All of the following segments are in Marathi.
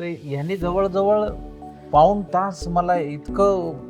तर ह्याने जवळजवळ पाऊण तास मला इतकं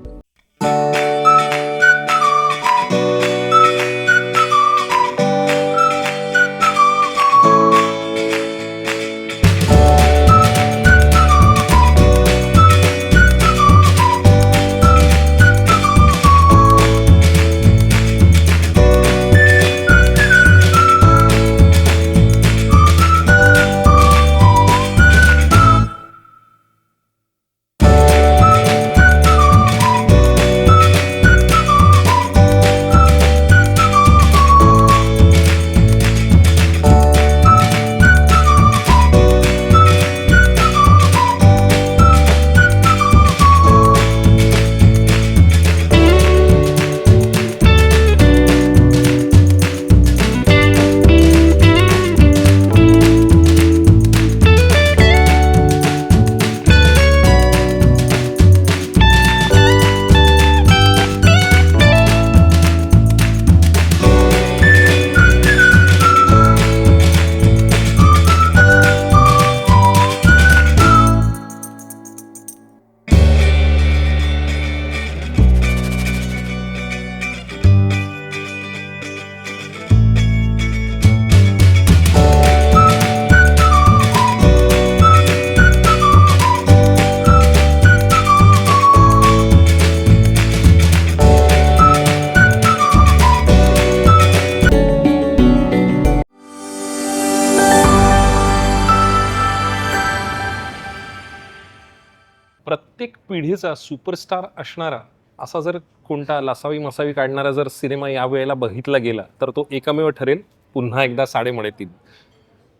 प्रत्येक पिढीचा सुपरस्टार असणारा असा जर कोणता लसावी मसावी काढणारा जर सिनेमा यावेळेला बघितला गेला तर तो एकमेव ठरेल पुन्हा एकदा साडेमडेतीन.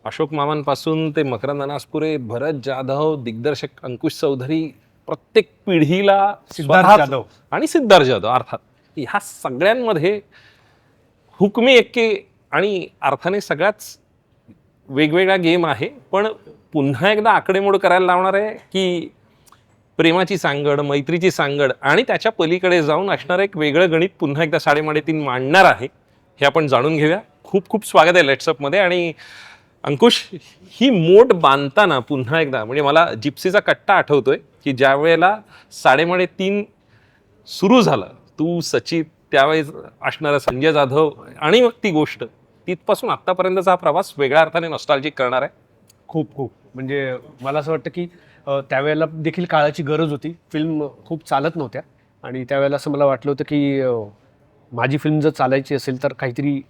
अशोक मामांपासून ते मकरंद अनासपुरे, भरत जाधव, दिग्दर्शक अंकुश चौधरी, प्रत्येक पिढीला सिद्धार्थ जाधव आणि सिद्धार्थ जाधव अर्थात ह्या सगळ्यांमध्ये हुकमी एक्के आणि अर्थाने सगळ्याच वेगवेगळा गेम आहे. पण पुन्हा एकदा आकडेमोड करायला लावणार आहे की प्रेमाची सांगड, मैत्रीची सांगड आणि त्याच्या पलीकडे जाऊन असणारं एक वेगळं गणित पुन्हा एकदा साडेमडेतीन मांडणार आहे. हे आपण जाणून घेऊया. खूप खूप स्वागत आहे लेट्सअपमध्ये. आणि अंकुश, ही मोठ बांधताना पुन्हा एकदा म्हणजे मला जिप्सीचा कट्टा आठवतोय की ज्या वेळेला साडेमडेतीन सुरू झालं, तू सचित, त्यावेळेस असणारा संजय जाधव आणि मग ती गोष्ट तिथपासून आत्तापर्यंतचा हा प्रवास वेगळ्या अर्थाने नॉस्टॅल्जिक करणार आहे. खूप खूप म्हणजे मला असं वाटतं की त्यावेळेला देखील काळाची गरज होती. फिल्म खूप चालत नव्हत्या आणि त्यावेळेला असं मला वाटलं होतं की माझी फिल्म जर चालायची असेल तर काहीतरी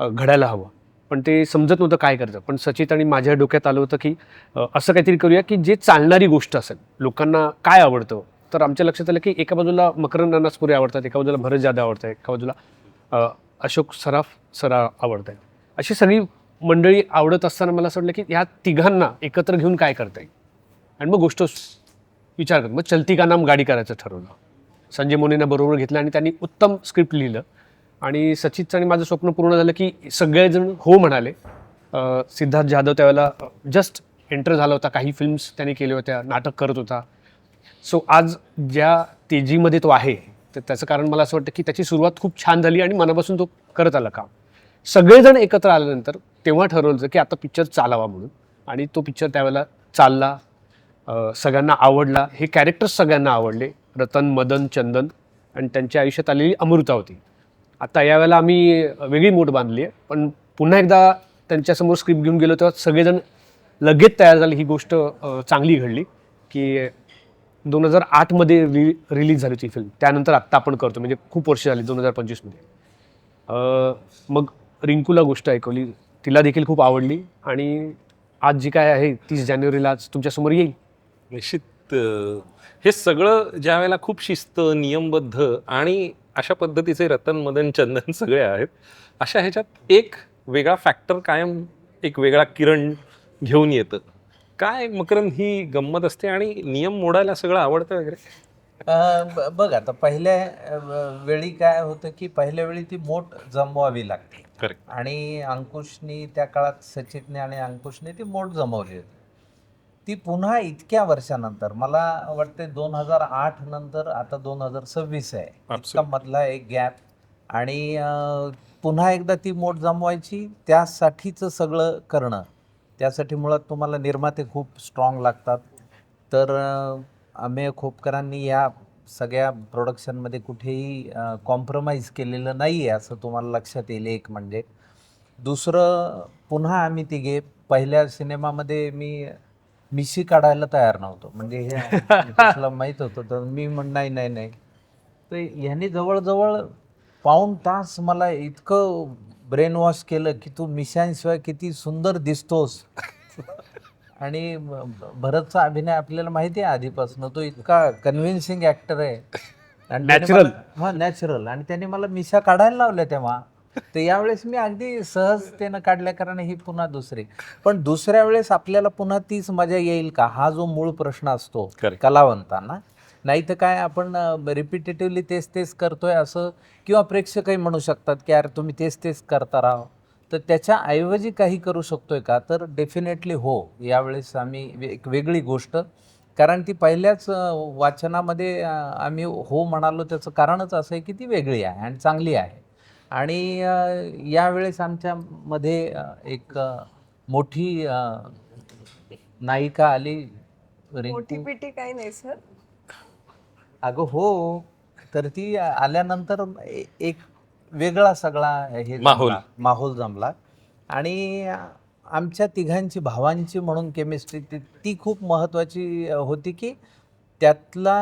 घडायला हवं. पण ते समजत नव्हतं काय करायचं. पण सचित आणि माझ्या डोक्यात आलं होतं की असं काहीतरी करूया की जे चालणारी गोष्ट असेल, लोकांना काय आवडतं. तर आमच्या लक्षात आलं की एका बाजूला मकरंद अनासपुरे आवडतात, एका बाजूला भरत जाधव आवडतात, एका बाजूला अशोक सर आवडत आहेत. अशी सगळी मंडळी आवडत असताना मला असं वाटलं की ह्या तिघांना एकत्र घेऊन काय करता येईल. आणि मग गोष्ट विचार करत मग चलती का नाम गाडी करायचं ठरवलं. संजय मोनेंना बरोबर घेतलं आणि त्यांनी उत्तम स्क्रिप्ट लिहिलं. आणि सचितचं आणि माझं स्वप्न पूर्ण झालं की सगळेजण हो म्हणाले. सिद्धार्थ जाधव त्यावेळेला जस्ट एंटर झाला होता, काही फिल्म्स त्याने केल्या होत्या, नाटक करत होता. सो आज ज्या तेजीमध्ये तो आहे तर त्याचं कारण मला असं वाटतं की त्याची सुरुवात खूप छान झाली आणि मनापासून तो करत आला काम. सगळेजण एकत्र आल्यानंतर तेव्हा ठरवलं की आता पिक्चर चालावा म्हणून. आणि तो पिक्चर त्यावेळेला चालला, सगळ्यांना आवडला. हे कॅरेक्टर्स सगळ्यांना आवडले, रतन, मदन, चंदन आणि त्यांच्या आयुष्यात आलेली अमृता होती. आता यावेळेला आम्ही वेगळी मोठ बांधली आहे. पण पुन्हा एकदा त्यांच्यासमोर स्क्रिप्ट घेऊन गेलो तेव्हा सगळेजण लगेच तयार झाले. ही गोष्ट चांगली घडली की 2008मध्ये रिलीज झाली होती फिल्म. त्यानंतर आत्ता आपण करतो म्हणजे खूप वर्ष झाली 2025मध्ये. मग रिंकूला गोष्ट ऐकवली, तिला देखील खूप आवडली आणि आज जी काय आहे 30 जानेवारीला आज तुमच्यासमोर येईल. निश्चित हे सगळं ज्या वेळेला खूप शिस्त, नियमबद्ध आणि अशा पद्धतीचे रतन, मदन, चंदन सगळे आहेत, अशा ह्याच्यात एक वेगळा फॅक्टर कायम, एक वेगळा किरण घेऊन येतं. काय मकरंद ही गंमत असते आणि नियम मोडायला सगळं आवडतं वगैरे? बघ आता पहिल्या वेळी काय होतं की पहिल्या वेळी ती मोठ जमवावी लागते. करेक्ट. आणि अंकुशनी त्या काळात सचितने आणि अंकुशने ती मोठ जमवली होती. ती पुन्हा इतक्या वर्षानंतर मला वाटते 2008 नंतर आता 2026 आहे, इतका मधला एक गॅप. आणि पुन्हा एकदा ती मोठ जमवायची, त्यासाठीचं सगळं करणं. त्यासाठी मुळात तुम्हाला निर्माते खूप स्ट्रॉंग लागतात. तर अमेय खोपकरांनी या सगळ्या प्रोडक्शनमध्ये कुठेही कॉम्प्रोमाइज केलेलं नाही आहे असं तुम्हाला लक्षात येईल. एक म्हणजे दुसरं, पुन्हा आम्ही तिघे पहिल्या सिनेमामध्ये मी मिशी काढायला तयार नव्हतो. म्हणजे हे अंकुशला माहीत होतं, तर मी नाही नाही नाही. तर ह्यांनी जवळजवळ पाऊण तास मला इतकं ब्रेन वॉश केलं की तू मिशांशिवाय किती सुंदर दिसतोस. आणि भरतचा अभिनय आपल्याला माहिती आहे आधीपासून, तो इतका कन्व्हिन्सिंग ऍक्टर आहे. आणि त्याने Natural. मला- नॅचरल. आणि त्याने मला मिशा काढायला लावल्या तेव्हा. तर यावेळेस मी अगदी सहजतेनं काढल्या, कारण ही पुन्हा दुसरी. पण दुसऱ्या वेळेस आपल्याला पुन्हा तीच मजा येईल का, हा जो मूळ प्रश्न असतो Correct. कलावंतांना. नाही तर काय आपण रिपिटेटिव्हली तेच तेच करतोय असं, किंवा प्रेक्षकही म्हणू शकतात की यार तुम्ही तेच तेच करता राहा. तर त्याच्याऐवजी काही करू शकतोय का, तर डेफिनेटली हो. यावेळेस आम्ही एक वेगळी गोष्ट, कारण ती पहिल्याच वाचनामध्ये आम्ही हो म्हणालो, त्याचं कारणच असं आहे की ती वेगळी आहे आणि चांगली आहे. आणि यावेळेस आमच्यामध्ये एक मोठी नायिका आली, मोठी रिंकू. पिटी काही नाही सर. अगं हो. तर ती आल्यानंतर एक वेगळा सगळा हे माहोल. माहोल जमला. आणि आमच्या तिघांची भावांची म्हणून केमिस्ट्री ती खूप महत्त्वाची होती, की त्यातला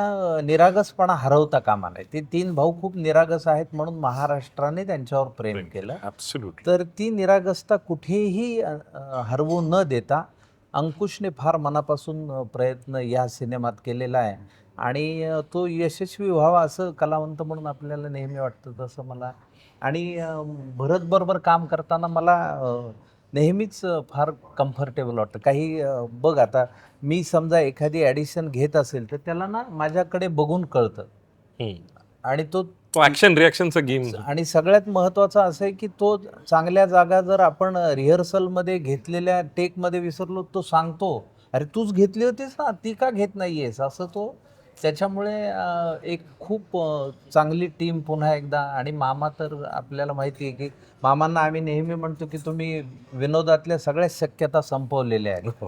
निरागसपणा हरवता कामा नये. ते तीन भाऊ खूप निरागस आहेत म्हणून महाराष्ट्राने त्यांच्यावर प्रेम केलं. ॲब्सोल्युटली. तर ती निरागसता कुठेही हरवू न देता अंकुशने फार मनापासून प्रयत्न या सिनेमात केलेला आहे. आणि तो यशस्वी व्हावा असं कलावंत म्हणून आपल्याला नेहमी वाटतं, तसं मला. आणि भरतबरोबर काम करताना मला नेहमीच फार कम्फर्टेबल वाटतं. काही बघ, आता मी समजा एखादी ॲडिशन घेत असेल तर त्याला ना माझ्याकडे बघून कळतं. आणि तो तो ऍक्शन रिॲक्शनचा गेम. आणि सगळ्यात महत्त्वाचं असं आहे की तो चांगल्या जागा जर आपण रिहर्सलमध्ये घेतलेल्या टेकमध्ये विसरलो, तो सांगतो, अरे तूच घेतली होतीस ना, ती का घेत नाहीयेस, असं तो. त्याच्यामुळे एक खूप चांगली टीम पुन्हा एकदा. आणि मामा तर आपल्याला माहिती आहे की मामांना आम्ही नेहमी म्हणतो की तुम्ही विनोदातल्या सगळ्या शक्यता संपवलेल्या आहेत.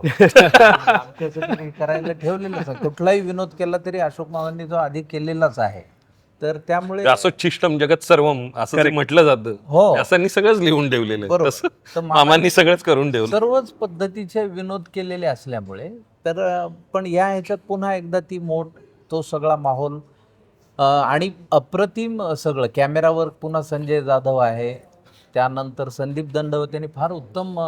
आमच्यासाठी काही करायला ठेवलेलंच आहे. कुठलाही विनोद केला तरी अशोक मामांनी तो आधी केलेलाच आहे. तर त्यामुळे असं चिष्टम जगत सर्वम असं जे म्हटलं जातं, हो. असं सगळंच लिहून ठेवलेलं आहे. बरोबर. तसं तर मामांनी सगळंच करून ठेवलं. सर्वच पद्धतीचे विनोद केलेले असल्यामुळे. तर पण या ह्याच्यात पुन्हा एकदा ती तो सगळा माहोल आणि अप्रतिम सगळं. कॅमेरावर पुन्हा संजय जाधव आहे. त्यानंतर संदीप दंडवतेने फार उत्तम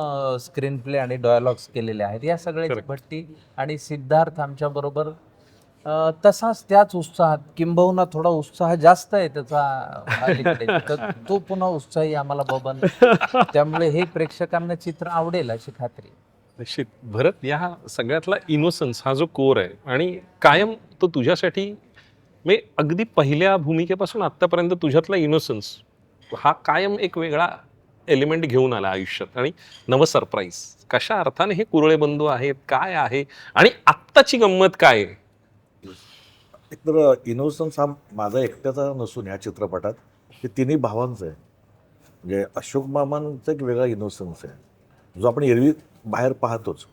स्क्रीन प्ले आणि डायलॉग्स केलेले आहेत. या सगळ्याची भट्टी. आणि सिद्धार्थ आमच्याबरोबर तसाच त्याच उत्साहात, किंबहुना थोडा उत्साह जास्त आहे त्याचा अलीकडे. तर तो पुन्हा उत्साही आम्हाला बबन. त्यामुळे हे प्रेक्षकांना चित्र आवडेल अशी खात्री. निश्चित. भरत, या सगळ्यातला इनोसन्स हा जो कोर आहे, आणि कायम तो तुझ्यासाठी, म्हणजे अगदी पहिल्या भूमिकेपासून आतापर्यंत तुझ्यातला इनोसन्स हा कायम एक वेगळा एलिमेंट घेऊन आला आयुष्यात, आणि नवं सरप्राईज. कशा अर्थाने हे कुरळे बंधू आहेत, काय आहे, आणि आत्ताची गंमत काय आहे? एकतर इनोसन्स हा माझा एकट्याचा नसून ह्या चित्रपटात हे तिन्ही भावांचं आहे. म्हणजे अशोक मामांचा एक वेगळा इनोसन्स आहे, जो आपण एरवी बाहेर पाहतोच.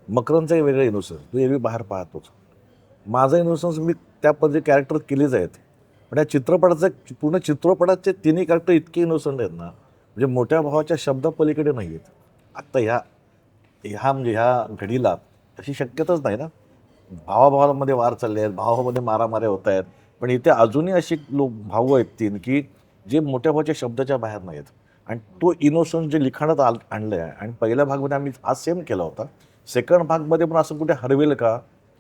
मकरंदचा एक वेगळा इनोसन्स, तो एरवी बाहेर पाहतोच. माझा इनोसन्स मी त्या पद्धती कॅरेक्टर केलेच आहेत. पण या चित्रपटाचं पूर्ण चित्रपटाचे तिन्ही कॅरेक्टर इतके इनोसंट आहेत ना, म्हणजे मोठ्या भावाच्या शब्दापलीकडे नाही आहेत. आत्ता ह्या घडीला अशी शक्यताच नाही ना. भावाभावामध्ये वार चालले आहेत, भावामध्ये मारामाऱ्या होत आहेत. पण इथे अजूनही अशी भाऊ आहेत तीन की जे मोठ्या भावाच्या शब्दाच्या बाहेर नाही आहेत. आणि तो इनोसन्स जे लिखाणात आणलं आहे. आणि पहिल्या भागमध्ये आम्ही हा सेम केला होता. सेकंड भागमध्ये पण असं कुठे हरवेल का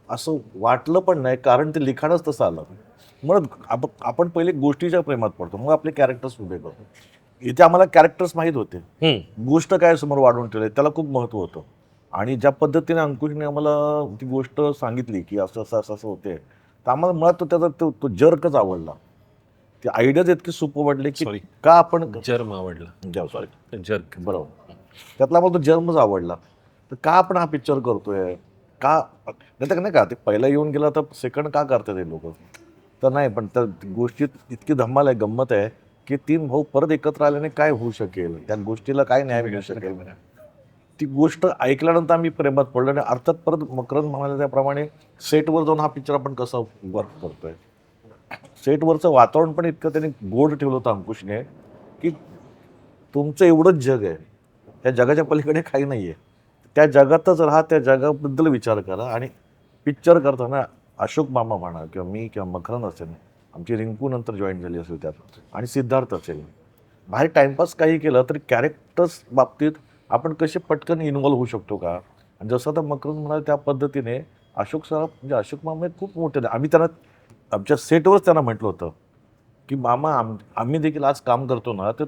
असं वाटलं पण नाही, कारण ते लिखाणच तसं आलं. म्हणून आपण पहिले गोष्टीच्या प्रेमात पडतो, मग आपले कॅरेक्टर्स उभे करतो. इथे आम्हाला कॅरेक्टर्स माहीत होते, गोष्ट काय समोर वाढवून ठेवले त्याला खूप महत्त्व होतं. आणि ज्या पद्धतीने अंकुशने आम्हाला ती गोष्ट सांगितली की असं असं असं असं होते, तर आम्हाला मुळात त्याचा तो जर्कच आवडला. ते आयडियाज इतके सोपं वाटले की का आपण जर्म आवडला. Sorry jerk. बरोबर. त्यातला मला तो जर्मच आवडला. तर का आपण हा पिक्चर करतोय, का नाही का ते पहिला येऊन गेला तर सेकंड का करतात हे लोक. तर नाही, पण त्या गोष्टीत इतकी धमाल आहे, गंमत आहे की तीन भाऊ परत एकत्र आल्याने काय होऊ शकेल, त्या गोष्टीला काय न्याय मिळू शकेल. ती गोष्ट ऐकल्यानंतर आम्ही प्रेमात पडलो आणि अर्थात परत मकरंद म्हणाले त्याप्रमाणे सेटवर जाऊन हा पिक्चर आपण कसा वर्क करतोय. सेटवरचं वातावरण पण इतकं त्यांनी गोड ठेवलं होतं अंकुशने की तुमचं एवढंच जग आहे, त्या जगाच्या पलीकडे काही नाही आहे, त्या जगातच राहा, त्या जगाबद्दल विचार करा. आणि पिक्चर करताना अशोक मामा म्हणा किंवा मी किंवा मकरंद असेल, आमची रिंकू नंतर जॉईन झाली असेल त्यात, आणि सिद्धार्थ असेल, बाहेर टाइमपास काही केलं तरी कॅरेक्टर्स बाबतीत आपण कसे पटकन इन्व्हॉल्व्ह होऊ शकतो का. आणि जसं आता मकरंद म्हणाले त्या पद्धतीने अशोक साहेब म्हणजे अशोक मामा खूप मोठे. आम्ही त्यांना आमच्या सेटवरच त्यांना म्हटलं होतं की मामा आम्ही देखील आज काम करतो ना, तर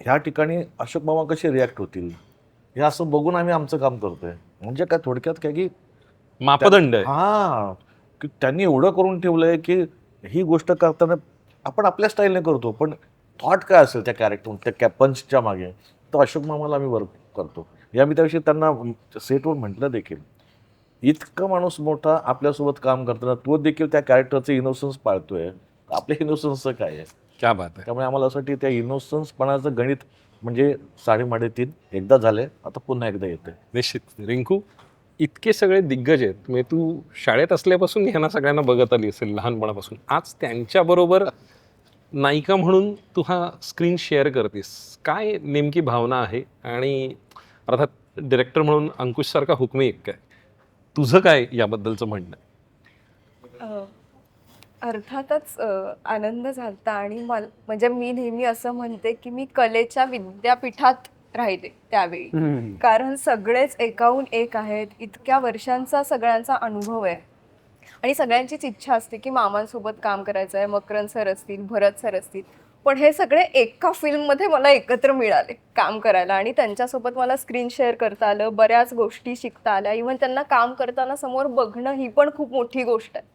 ह्या ठिकाणी अशोक मामा कसे रिॲक्ट होतील हे असं बघून आम्ही आमचं काम करतोय. म्हणजे काय थोडक्यात काय की मापदंड आहे. हा, की त्यांनी एवढं करून ठेवलंय की ही गोष्ट करताना आपण आपल्या स्टाईलने करतो, पण थॉट काय असेल त्या कॅरेक्टर त्या पंचच्या मागे, तो अशोक मामाला आम्ही वर्क करतो. या मी त्याविषयी त्यांना सेटवर म्हटलं देखील. इतका माणूस मोठा आपल्यासोबत काम करताना तो देखील त्या कॅरेक्टरचं इनोसन्स पाळतोय, आपल्या इनोसन्सचं काय आहे. क्या बात आहे. त्यामुळे आम्हाला असं वाटतं त्या इनोसन्सपणाचं गणित म्हणजे 3.5.5 एकदा झाले, आता पुन्हा एकदा येते. निश्चित. रिंकू, इतके सगळे दिग्गज आहेत, म्हणजे तू शाळेत असल्यापासून ह्यांना सगळ्यांना बघत आली असेल लहानपणापासून. आज त्यांच्याबरोबर नायिका म्हणून तू हा स्क्रीन शेअर करतेस, काय नेमकी भावना आहे? आणि अर्थात डिरेक्टर म्हणून अंकुशसारखा हुकमी एक काय, तुझं काय याबद्दलचं म्हणणं? अर्थातच आनंद झालता आणि म्हणजे मी नेहमी असं म्हणते की मी कलेच्या विद्यापीठात राहिले त्यावेळी, कारण सगळेच एकाहून एक आहेत, इतक्या वर्षांचा सगळ्यांचा अनुभव आहे आणि सगळ्यांचीच इच्छा असते की मामांसोबत काम करायचं आहे. मकरंद सर असतील, भरत सर असतील, पण हे सगळे एका फिल्ममध्ये मला एकत्र मिळाले काम करायला आणि त्यांच्यासोबत मला स्क्रीन शेअर करता आलं, बऱ्याच गोष्टी शिकता आल्या. इव्हन त्यांना काम करताना समोर बघणं ही पण खूप मोठी गोष्ट आहे.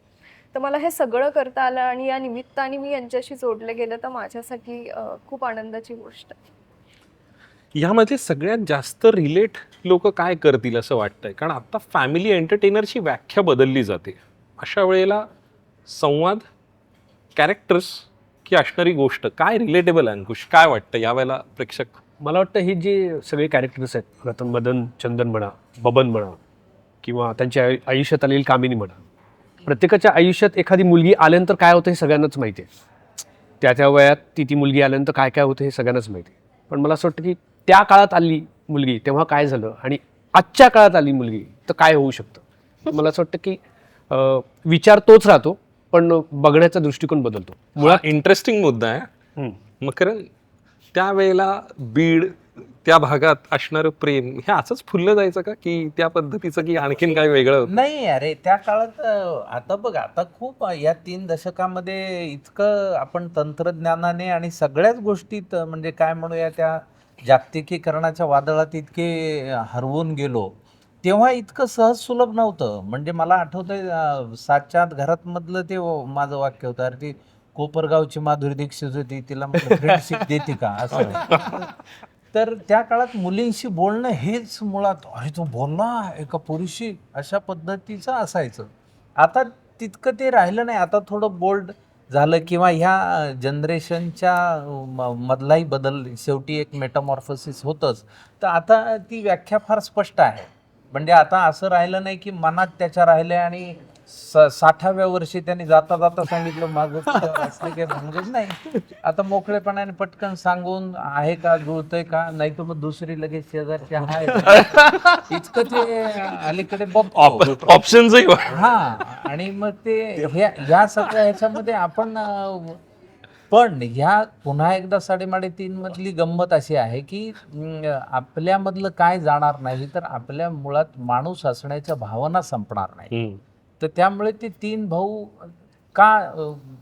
तर मला हे सगळं करता आलं आणि या निमित्ताने मी यांच्याशी जोडले गेलं, तर माझ्यासाठी खूप आनंदाची गोष्ट आहे. यामध्ये सगळ्यात जास्त रिलेट लोक काय करतील असं वाटतंय? कारण आता फॅमिली एंटरटेनरची व्याख्या बदलली जाते. अशा वेळेला संवाद, कॅरेक्टर्स की असणारी गोष्ट काय रिलेटेबल आहे? अंकुश, काय वाटतं यावेळेला प्रेक्षक? मला वाटतं हे जे सगळे कॅरेक्टर्स आहेत, रतन मदन चंदन म्हणा, बबन म्हणा, किंवा त्यांच्या आयुष्यात आलेली कामिनी म्हणा, प्रत्येकाच्या आयुष्यात एखादी मुलगी आल्यानंतर काय होतं हे सगळ्यांनाच माहिती आहे. त्या वयात ती मुलगी आल्यानंतर काय काय होतं हे सगळ्यांनाच माहिती आहे. पण मला असं वाटतं की त्या काळात आली मुलगी तेव्हा काय झालं आणि आजच्या काळात आली मुलगी तर काय होऊ शकतं. मला असं वाटतं की विचार तोच राहतो, पण बघण्याचा दृष्टिकोन बदलतो. मुळात इंटरेस्टिंग मुद्दा आहे. मकरंद, त्यावेळेला बीड त्या भागात असणारं प्रेम हे असंच फुललं जायचं का, की त्या पद्धतीचं, की आणखीन काय वेगळं होतं? नाही अरे, त्या काळात आता बघ, आता खूप या 3 दशकामध्ये इतकं आपण तंत्रज्ञानाने आणि सगळ्याच गोष्टीत म्हणजे काय म्हणूया त्या जागतिकीकरणाच्या वादळात इतके हरवून गेलो. तेव्हा इतकं सहज सुलभ नव्हतं. म्हणजे मला आठवतंय 7च्या आत घरात मधलं ते माझं वाक्य होतं, अरे ती कोपरगावची माधुरी दीक्षित होती, तिला फ्रेंडशिप देते का असं. तर त्या काळात मुलींशी बोलणं हेच मुळात, अरे तो बोलला एका पुरुषी, अशा पद्धतीचं असायचं. आता तितकं ते राहिलं नाही. आता थोडं बोल्ड झालं किंवा ह्या जनरेशनच्या मधलाही बदल, शेवटी एक मेटामॉर्फोसिस होतंच. तर आता ती व्याख्या फार स्पष्ट आहे. म्हणजे आता असं राहिलं नाही की मनात त्याच्या राहिले आणि 60व्या वर्षी त्यांनी जाता जाता सांगितलं माझं असलं काही भानगड नाही. आता मोकळेपणाने पटकन सांगून आहे का, जुळतंय का, नाही तर मग दुसरी लगेच शेजारची आहे इतकं ते अलीकडे बघतो. ऑप्शन्सही हा, आणि मग ते ह्या सगळ्या ह्याच्यामध्ये आपण पण ह्या पुन्हा एकदा 3.5 मधली गंमत अशी आहे की आपल्यामधलं काय जाणार नाही, तर आपल्या मुळात माणूस असण्याच्या भावना संपणार नाही. तर त्यामुळे ते 3 भाऊ का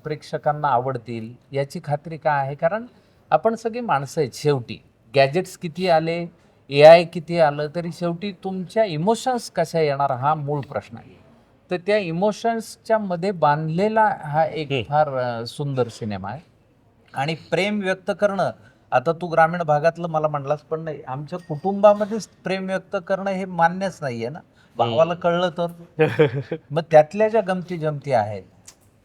प्रेक्षकांना आवडतील याची खात्री काय आहे, कारण आपण सगळी माणसं आहेत. शेवटी गॅजेट्स किती आले, AI किती आलं, तरी शेवटी तुमच्या इमोशन्स कशा येणार हा मूळ प्रश्न आहे. तर त्या इमोशन्सच्या मध्ये बांधलेला हा एक फार सुंदर सिनेमा आहे. आणि प्रेम व्यक्त करणं, आता तू ग्रामीण भागातलं मला म्हणलास, पण नाही, आमच्या कुटुंबामध्येच प्रेम व्यक्त करणं हे मान्यच नाहीये ना. भावाला कळलं तर मग त्यातल्या ज्या गमती जमती आहेत,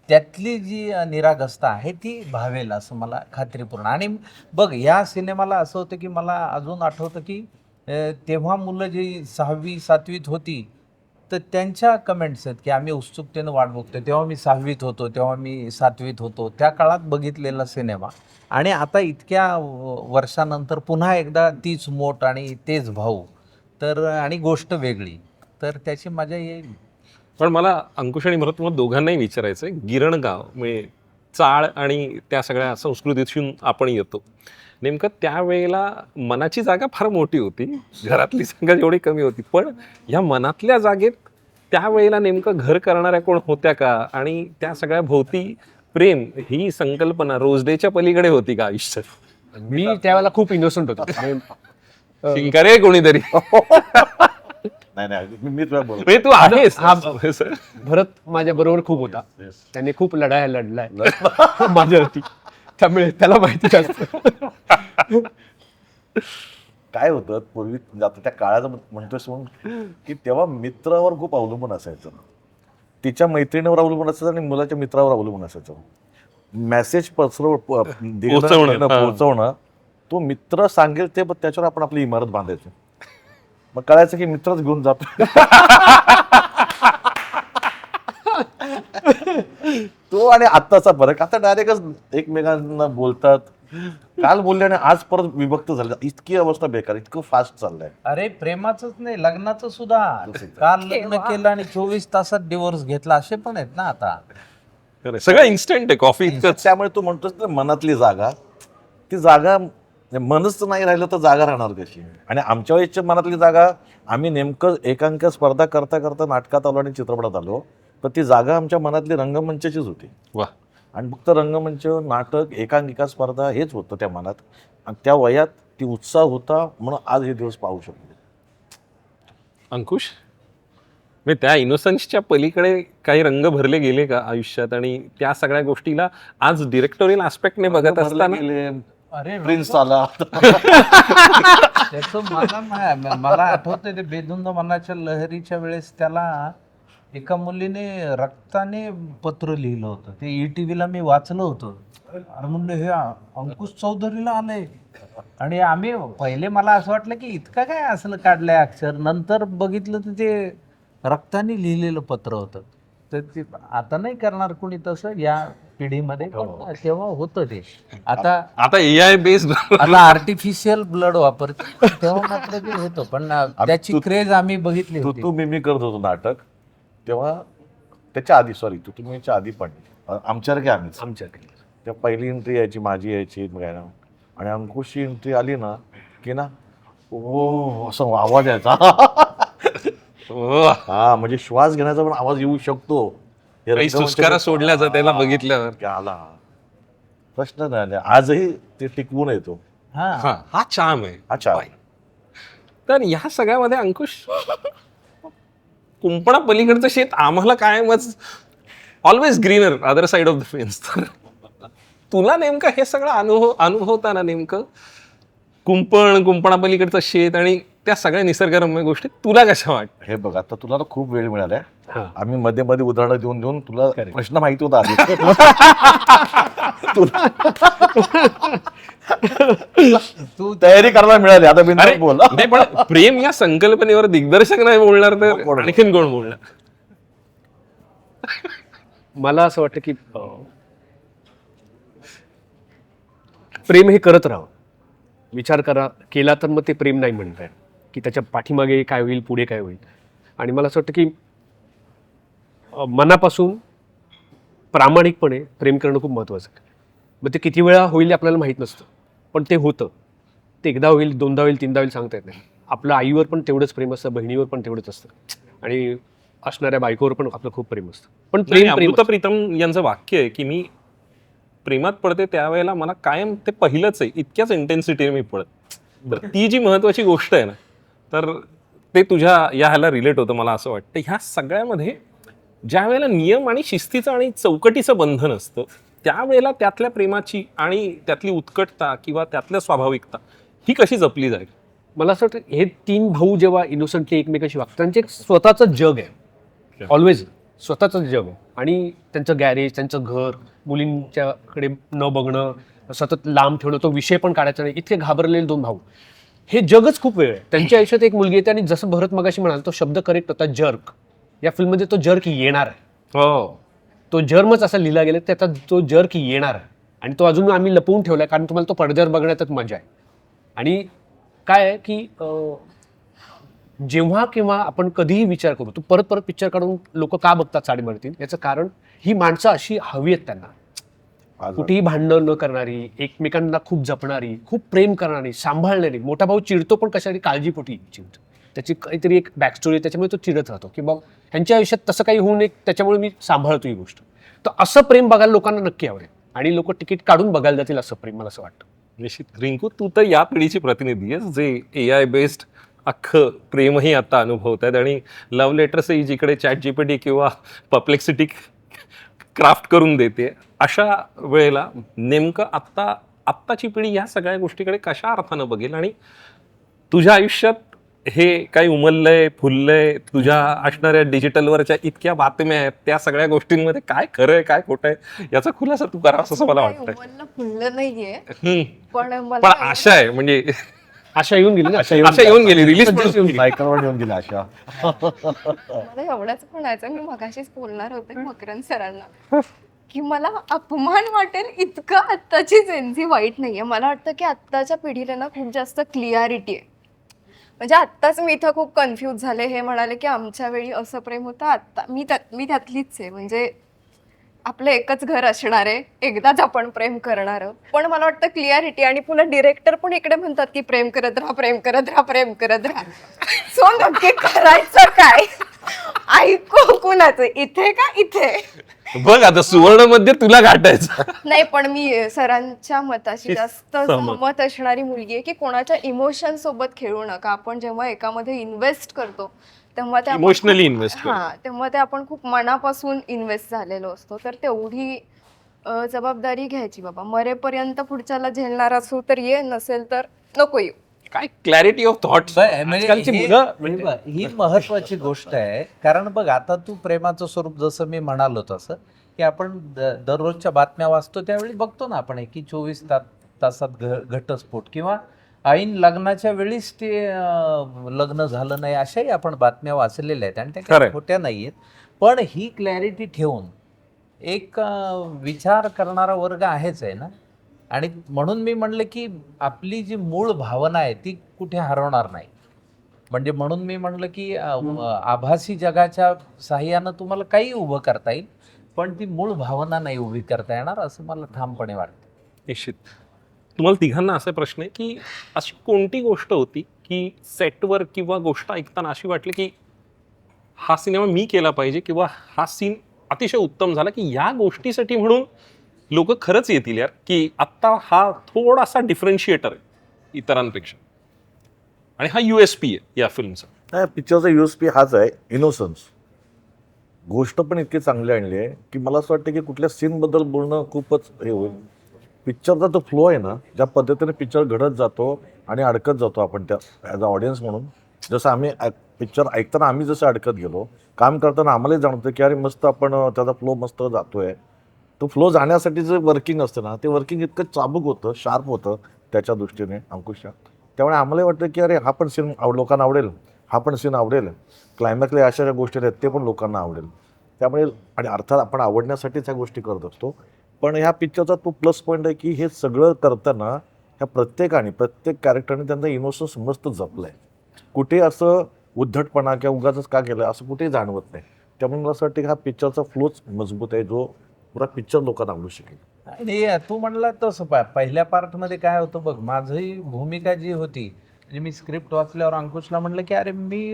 त्यातली जी निरागसता आहे ती भावेल असं मला खात्रीपूर्ण. आणि बघ, या सिनेमाला असं होतं की मला अजून आठवतं की तेव्हा मुलं जी 6वी 7वीत होती तर त्यांच्या कमेंट्स आहेत की आम्ही उत्सुकतेनं वाट बघतोय. तेव्हा मी 6वीत होतो, तेव्हा मी 7वीत होतो, त्या काळात बघितलेला सिनेमा आणि आता इतक्या वर्षानंतर पुन्हा एकदा तीच मोठ आणि तेच भाऊ तर आणि गोष्ट वेगळी तर त्याची मजा येईल. पण मला अंकुश आणि भरत तुम्हाला दोघांनाही विचारायचं आहे, गिरणगाव म्हणजे चाळ आणि त्या सगळ्या संस्कृतीतून आपण येतो. नेमकं त्यावेळेला मनाची जागा फार मोठी होती, घरातली जागा जेवढी कमी होती, पण ह्या मनातल्या जागेत त्यावेळेला नेमकं घर करणाऱ्या कोण होत्या का, आणि त्या सगळ्या भोवती प्रेम ही संकल्पना रोज डेच्या पलीकडे होती का आयुष्यात? मी त्यावेळेला खूप इनोसंट होतो. शिंकारे कोणीतरी नाही मी तुला बोलतो म्हणजे तू आहेस भरत माझ्या बरोबर खूप होता. त्याने खूप लढाया लढलाय माझ्यावरती, त्यामुळे त्याला माहिती असतं. काय होतं पूर्वी आता त्या काळाचं म्हणतोस म्हणून की तेव्हा मित्रावर खूप अवलंबून असायचं. तिच्या मैत्रिणीवर अवलंबून असायचं आणि मुलाच्या मित्रावर अवलंबून असायचं. मेसेज पोहोचवणं तो मित्र सांगेल ते त्याच्यावर आपण आपली इमारत बांधायची. मग कळायचं की मित्रच घेऊन जातो. तो आणि आत्ताचा फरक, आता डायरेक्टच एकमेकांना बोलतात. काल बोलल्याने आज परत विभक्त झालं. इतकी अवस्था बेकार, इतकं फास्ट चाललंय. अरे प्रेमाचंच नाही, लग्नाचं सुद्धा काल लग्न केलं आणि 24 तासात डिवोर्स घेतला असे पण आहेत ना आता. सगळं इन्स्टंट आहे, कॉफी इतकंच. त्यामुळे तू म्हणतोस ना मनातली जागा, ती जागा मनच नाही राहिलं तर जागा राहणार कशी. आणि आमच्या वेळेच्या मनातली जागा, आम्ही नेमकं एकांकिका स्पर्धा करता करता नाटकात आलो आणि चित्रपटात आलो, तर ती जागा आमच्या मनातली रंगमंचाचीच होती. वा. आणि फक्त रंगमंच, नाटक, एकांकिका स्पर्धा हेच होतं त्या मनात. आणि त्या वयात ती उत्साह होता म्हणून आज हे दिवस पाहू शकतो. अंकुश, म्हणजे त्या इनोसन्सच्या पलीकडे काही रंग भरले गेले का आयुष्यात, आणि त्या सगळ्या गोष्टीला आज डिरेक्टोरियल आस्पेक्टने बघत असताना? अरे प्रिन्स आला. त्याचं मला आठवतंय ते बेधुंद मनाच्या लहरीच्या वेळेस त्याला एका मुलीने रक्ताने पत्र लिहिलं होतं. ते ETVला मी वाचलं होतं. अरे म्हणलं हे अंकुश चौधरीला आलंय. आणि आम्ही पहिले मला असं वाटलं की इतकं काय असलं काढलंय अक्षर, नंतर बघितलं तर ते रक्ताने लिहिलेलं पत्र होतं. तर ते आता नाही करणार कोणी तसं या पिढीमध्ये, पण तेव्हा होतं ते. आता AI बेस्ड आता आर्टिफिशियल ब्लड वापरते, तेव्हा मात्र ते होतं. पण त्याची क्रेज आम्ही बघितली होती. तू मी करत होतो नाटक तेव्हा, त्याच्या आधी तू मीच्या आधी पण आमच्यासारखे आम्हीच. त्या पहिली एंट्री यायची, माझी यायची बघायला, आणि अंकुशची एंट्री आली ना की ना ओ असं आवाज यायचा. हा म्हणजे श्वास घेण्याचा पण आवाज येऊ शकतो. सुस्कारा सोडल्या त्याला बघितल्यावर आला प्रश्न नाही. आजही ते टिकवून येतो. हा चाम आहे. अच्छा, तर ह्या सगळ्यामध्ये अंकुश, कुंपणा पलीकडचं शेत आम्हाला कायमच always greener other side of the fence. तुला नेमकं हे सगळं अनुभवताना नेमकं कुंपणा पलीकडचं शेत आणि त्या सगळ्या निसर्गरम्य गोष्टी तुला कशा वाटत? हे बघ, आता तुला खूप वेळ मिळालाय. आम्ही मध्ये मध्ये उदाहरणं देऊन देऊन तुला प्रश्न माहिती होता आधी. तू तयारी करायला मिळाली. आता बिनधास्त बोल. नाही, पण प्रेम या संकल्पनेवर दिग्दर्शक नाही बोलणार तर आणखीन कोण बोलणार? मला असं वाटतं की प्रेम हे करत राहावं. विचार केला तर मग ते प्रेम नाही म्हणताय, की त्याच्या पाठीमागे काय होईल, पुढे काय होईल. आणि मला असं वाटतं की मनापासून प्रामाणिकपणे प्रेम करणं खूप महत्त्वाचं आहे. मग ते किती वेळा होईल आपल्याला माहीत नसतं, पण ते होतं. ते एकदा होईल, दोनदा होईल, तीनदा होईल, सांगता येत नाही. आपलं आईवर पण तेवढंच प्रेम असतं, बहिणीवर पण तेवढंच असतं, आणि असणाऱ्या बायकोवर पण आपलं खूप प्रेम असतं. पण अमृता प्रीतम यांचं वाक्य आहे की मी प्रेमात पडते त्यावेळेला मला कायम ते पहिलंच आहे, इतक्याच इंटेन्सिटीने मी पडत. तर ती जी महत्वाची गोष्ट आहे ना, तर ते तुझ्या या ह्याला रिलेट होतं मला असं वाटतं. ह्या सगळ्यामध्ये ज्या वेळेला नियम आणि शिस्तीचं आणि चौकटीचं बंधन असतं, त्यावेळेला त्यातल्या प्रेमाची आणि त्यातली उत्कटता किंवा त्यातल्या स्वाभाविकता ही कशी जपली जाईल? मला असं वाटतं हे तीन भाऊ जेव्हा इनोसंटली एकमेकाशी वागतात, त्यांचे एक स्वतःचं जग आहे, ऑलवेज स्वतःचं जग आहे. आणि त्यांचं गॅरेज, त्यांचं घर, मुलींच्याकडे न बघणं, सतत लांब ठेवणं, तो विषय पण काढायचा नाही, इतके घाबरलेले दोन भाऊ. हे जगच खूप वेळ आहे. त्यांच्या आयुष्यात एक मुलगी येते आणि जसं भरत मगाशी म्हणाल तो शब्द करेक्ट होता, जर्क. या फिल्ममध्ये तो जर्क येणार आहे. हो, तो जर्मच असा लिहिला गेला, त्याचा तो जर्क येणार आहे आणि तो अजून आम्ही लपवून ठेवलाय कारण तुम्हाला तो पडद्यावर बघण्यातच मजा आहे. आणि काय आहे की जेव्हा केव्हा आपण कधीही विचार करू, तू परत परत पिक्चर काढून लोक का बघतात साडेबारातीन, याचं कारण ही माणसं अशी हवी आहेत त्यांना. आज कुठेही भांडण न करणारी, एकमेकांना खूप जपणारी, खूप प्रेम करणारी, सांभाळणारी. मोठा भाऊ चिडतो पण कशासाठी, काळजीपोटी चिडतो. त्याची काहीतरी एक बॅकस्टोरी, त्याच्यामुळे तो चिडत राहतो की बघ ह्यांच्या आयुष्यात तसं काही होऊ नये, त्याच्यामुळे मी सांभाळतो ही गोष्ट. तर असं प्रेम बघायला लोकांना नक्की आवडेल आणि लोक तिकीट काढून बघायला जातील असं प्रेम, मला असं वाटतं. निश्चित. रिंकू, तू तर या पिढीची प्रतिनिधी आहेस जे AI बेस्ड अख्खं प्रेमही आता अनुभवत आहेत आणि लव्ह लेटर्सही जिकडे ChatGPT किंवा परप्लेक्सिटी क्राफ्ट करून देते, अशा वेळेला नेमकं आत्ताची पिढी या सगळ्या गोष्टीकडे कशा अर्थानं बघेल आणि तुझ्या आयुष्यात हे काही उमललंय, फुललंय, तुझ्या असणाऱ्या डिजिटलवरच्या इतक्या बातम्या आहेत, त्या सगळ्या गोष्टींमध्ये काय खरं आहे काय खोटं आहे याचा खुलासा तू करावास असं मला काही वाटतंय. उमललं फुललं नाहीये, पण पण मला आशा आहे, म्हणजे आशा येऊन गेली ना. आशा येऊन गेली, रिलीज बायकांवर येऊन गेला अशा. मला एवढंच म्हणायचं, मी मगाशीच बोलणार होते मकरंद सरांना की मला अपमान वाटेल इतकं आत्ताची जेन्झी वाईट नाहीये. मला वाटतं की आत्ताच्या पिढीला ना खूप जास्त क्लिअरिटी आहे. म्हणजे आत्ताच मी इथं खूप कन्फ्यूज झाले. हे म्हणाले की आमच्या वेळी असं प्रेम होतं, आत्ता मी त्यातलीच आहे. म्हणजे आपलं एकच घर असणार आहे, एकदाच आपण प्रेम करणार. पण मला वाटतं क्लिअरिटी, आणि पुन्हा डिरेक्टर पण इकडे म्हणतात की प्रेम करत राहा, प्रेम करत राहा, प्रेम करत राहा. सो नक्की करायचं काय? ऐकू कुणाचं, इथे का इथे? बघ आता सुवर्ण मध्ये तुला गाठायचं. नाही, पण मी सरांच्या मताशी जास्त सहमत. सहमत असणारी मुलगी आहे की कोणाच्या इमोशन सोबत खेळू नका. आपण जेव्हा एकामध्ये इन्व्हेस्ट करतो तेव्हा ते आपण Emotionally खूप- invest करतो. हा, तेव्हा ते आपण खूप मनापासून इन्व्हेस्ट झालेलो असतो. तर तेवढी जबाबदारी घ्यायची. बाबा मरेपर्यंत पुढच्याला झेलणार असू तर ये, नसेल तर नको येऊ. काय क्लॅरिटी ऑफ थॉट्स. आजकालची मुलं ही महत्वाची गोष्ट आहे. कारण बघ, आता तू प्रेमाचं स्वरूप जसं मी म्हणालो तसं की आपण दररोजच्या बातम्या वाचतो त्यावेळी बघतो ना आपण की 24 तासात घटस्फोट किंवा ऐन लग्नाच्या वेळीच ते लग्न झालं नाही, अशाही आपण बातम्या वाचलेल्या आहेत आणि त्या काही खरंय. खोट्या नाही आहेत. पण ही क्लॅरिटी ठेवून एक विचार करणारा वर्ग आहेच आहे ना. आणि म्हणून मी म्हणलं की आपली जी मूळ भावना आहे ती कुठे हरवणार नाही. म्हणजे म्हणून मी म्हणलं की आभासी जगाच्या साह्यानं तुम्हाला काही उभं करता येईल, पण ती मूळ भावना नाही उभी करता येणार, असं मला ठामपणे वाटतं. निश्चित. तुम्हाला तिघांना असा प्रश्न आहे की अशी कोणती गोष्ट होती की सेटवर किंवा गोष्ट ऐकताना अशी वाटली की हा सिनेमा मी केला पाहिजे किंवा हा सीन अतिशय उत्तम झाला, की या गोष्टीसाठी म्हणून लोक खरंच येतील यार, की आत्ता हा थोडासा डिफरन्शिएटर आहे इतरांपेक्षा आणि हा USP आहे या फिल्मचा. नाही, पिक्चरचा USP हाच आहे, इनोसन्स. गोष्ट पण इतकी चांगली आणली आहे की मला असं वाटतं की कुठल्या सीनबद्दल बोलणं खूपच हे होईल. पिक्चरचा तो फ्लो आहे ना, ज्या पद्धतीने पिक्चर घडत जातो आणि अडकत जातो आपण त्या ॲज अ ऑडियन्स म्हणून. जसं आम्ही पिक्चर ऐकताना आम्ही जसं अडकत गेलो, काम करताना आम्हालाही जाणवतं की अरे मस्त आपण त्याचा फ्लो मस्त जातोय. तो फ्लो जाण्यासाठी जे वर्किंग असतं ना, ते वर्किंग इतकं चाबूक होतं, शार्प होतं त्याच्या दृष्टीने अंकुशच्या. त्यामुळे आम्हालाही वाटतं की अरे हा पण सीन लोकांना आवडेल, हा पण सीन आवडेल, क्लायमॅक्सला अशा ज्या गोष्टी आहेत ते पण लोकांना आवडेल. त्यामुळे आणि अर्थात आपण आवडण्यासाठीच ह्या गोष्टी करत असतो. पण ह्या पिक्चरचा तो प्लस पॉईंट आहे की हे सगळं करताना ह्या प्रत्येकाने, प्रत्येक कॅरेक्टरने त्यांचा इमोशन्स मस्त जपलं आहे. कुठे असं उद्धटपणा किंवा उगाचच का केलं असं कुठेही जाणवत नाही. त्यामुळे मला असं वाटतं की हा पिक्चरचा फ्लोच मजबूत आहे, जो पुरा पिक्चर लोकांना आवडू शकेल. आणि तू म्हणला तसं पहिल्या पार्टमध्ये काय होतं बघ, माझी भूमिका जी होती, म्हणजे मी स्क्रिप्ट वाचल्यावर अंकुशला म्हणलं की अरे मी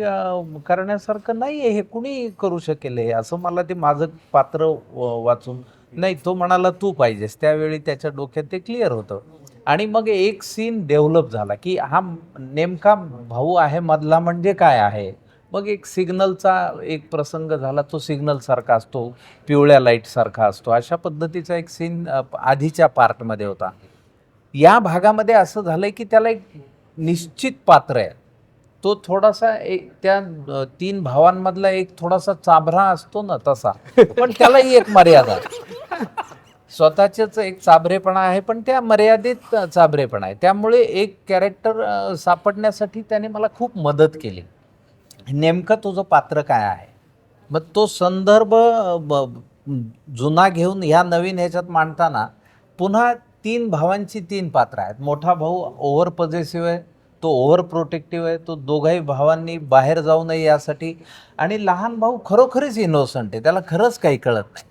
करण्यासारखं नाही आहे, हे कुणी करू शकेल हे, असं मला ते माझं पात्र वाचून. नाही, तो म्हणाला तू पाहिजेस. त्यावेळी त्याच्या डोक्यात ते क्लिअर होतं. आणि मग एक सीन डेव्हलप झाला की हा नेमका भाऊ आहे मधला म्हणजे काय आहे. मग एक सिग्नलचा एक प्रसंग झाला, तो सिग्नल सारखा असतो, पिवळ्या लाईट सारखा असतो, अशा पद्धतीचा एक सीन आधीच्या पार्टमध्ये होता. या भागामध्ये असं झालंय की त्याला एक निश्चित पात्र आहे. तो थोडासा एक त्या 3 भावांमधला एक थोडासा चाभरा असतो ना तसा, पण त्यालाही एक मर्यादा. स्वतःचेच एक चाबरेपणा आहे, पण त्या मर्यादित चाबरेपणा आहे. त्यामुळे एक कॅरेक्टर सापडण्यासाठी त्याने मला खूप मदत केली. नेमकं तुझं पात्र काय आहे, मग तो संदर्भ जुना घेऊन ह्या नवीन ह्याच्यात मांडताना पुन्हा 3 भावांची 3 पात्र आहेत. मोठा भाऊ ओव्हर पॉझेसिव्ह आहे, तो ओव्हर प्रोटेक्टिव्ह आहे, तो दोघाही भावांनी बाहेर जाऊ नये यासाठी, आणि लहान भाऊ खरोखरीच इनोसंट आहे, त्याला खरंच काही कळत नाही,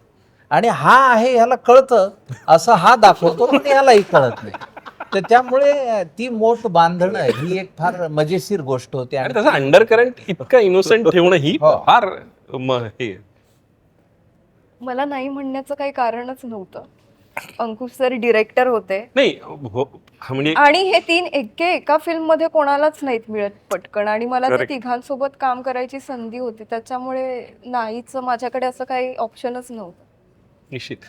आणि हा आहे ह्याला कळतं असं हा दाखवतो, पण ह्यालाही कळत नाही. तर त्यामुळे ती मोठ बांधणं ही एक फार मजेशीर गोष्ट होती. आणि आणि त्याचा अंडर करंट इतकं इनोसेंट ठेवणं ही हो. फार हे मला नाही म्हणण्याचं काही कारणच नव्हतं. अंकुश सर डिरेक्टर होते नाही म्हणजे आणि हे 3 एका फिल्म मध्ये कोणालाच नाहीत मिळत पटकन, आणि मला त्या Correct. तिघांसोबत काम करायची संधी होती, त्याच्यामुळे नाहीच माझ्याकडे असं काही ऑप्शनच नव्हतं. निश्चित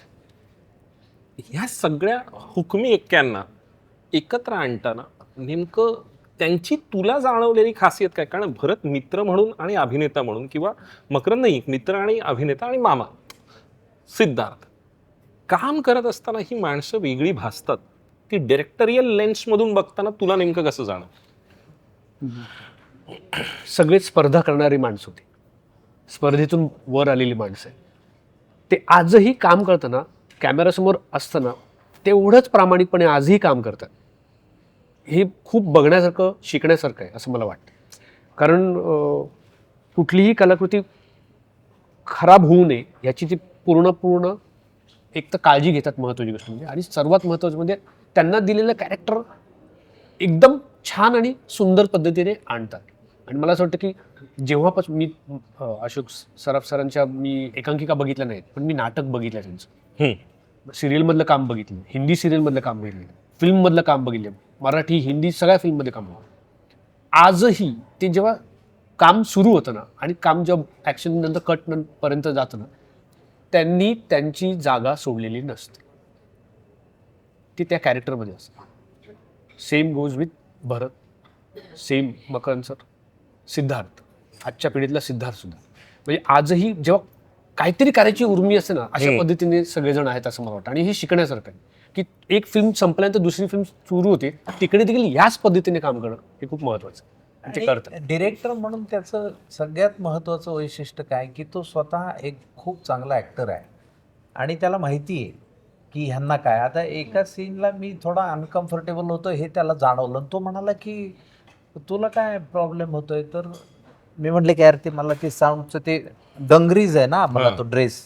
ह्या सगळ्या हुकमी एक्क्यांना एकत्र आणताना नेमकं त्यांची तुला जाणवलेली खासियत काय? कारण भरत मित्र म्हणून आणि अभिनेता म्हणून, किंवा मकरंद नाही, मित्र आणि अभिनेता आणि मामा सिद्धार्थ, काम करत असताना ही माणसं वेगळी भासतात. ती डिरेक्टरियल लेन्समधून बघताना तुला नेमकं कसं जाणं? सगळेच स्पर्धा करणारी माणसं होती, स्पर्धेतून वर आलेली माणसं आहे. ते आजही काम करताना, कॅमेरासमोर असताना तेवढंच प्रामाणिकपणे आजही काम करतात. हे खूप बघण्यासारखं, शिकण्यासारखं आहे असं मला वाटतं. कारण कुठलीही कलाकृती खराब होऊ नये याची ती पूर्ण एक तर काळजी घेतात, महत्त्वाची गोष्ट म्हणजे. आणि सर्वात महत्त्वाचं म्हणजे त्यांना दिलेलं कॅरेक्टर एकदम छान आणि सुंदर पद्धतीने आणतात. आणि मला असं वाटतं की जेव्हापासून मी अशोक सराफ सरांच्या मी एकांकिका बघितल्या नाहीत, पण मी नाटक बघितलं त्यांचं, सिरियलमधलं काम बघितलं, हिंदी सिरियलमधलं काम बघितलं, फिल्ममधलं काम बघितलं, मराठी हिंदी सगळ्या फिल्ममध्ये काम बघितलं. आजही ते जेव्हा काम सुरू होतं ना, आणि काम जेव्हा ॲक्शन नंतर कट पर्यंत जातं ना, त्यांनी त्यांची जागा सोडलेली नसते. ती त्या कॅरेक्टरमध्ये असते. Same goes with Bharat, same Makarand sir, Siddharth, आजच्या पिढीतला सिद्धार्थ सुद्धा. म्हणजे आजही जेव्हा काहीतरी करायची उर्मी असते ना, अशा पद्धतीने सगळेजण आहेत असं मला वाटतं. आणि हे शिकण्यासारखं आहे की एक फिल्म संपल्यानंतर दुसरी फिल्म सुरू होते, तिकडे देखील याच पद्धतीने काम करणं हे खूप महत्त्वाचं आहे. ते करतात. डिरेक्टर म्हणून त्याचं सगळ्यात महत्त्वाचं वैशिष्ट्य काय, की तो स्वतः एक खूप चांगला ॲक्टर आहे, आणि त्याला माहिती आहे की ह्यांना काय. आता एका सीनला मी थोडा अनकम्फर्टेबल होतो हे त्याला जाणवलं. तो म्हणाला की तुला काय प्रॉब्लेम होतोय? तर मी म्हटलं की यार ते मला ते साऊंडचं ते डंगरीज आहे ना मला तो ड्रेस,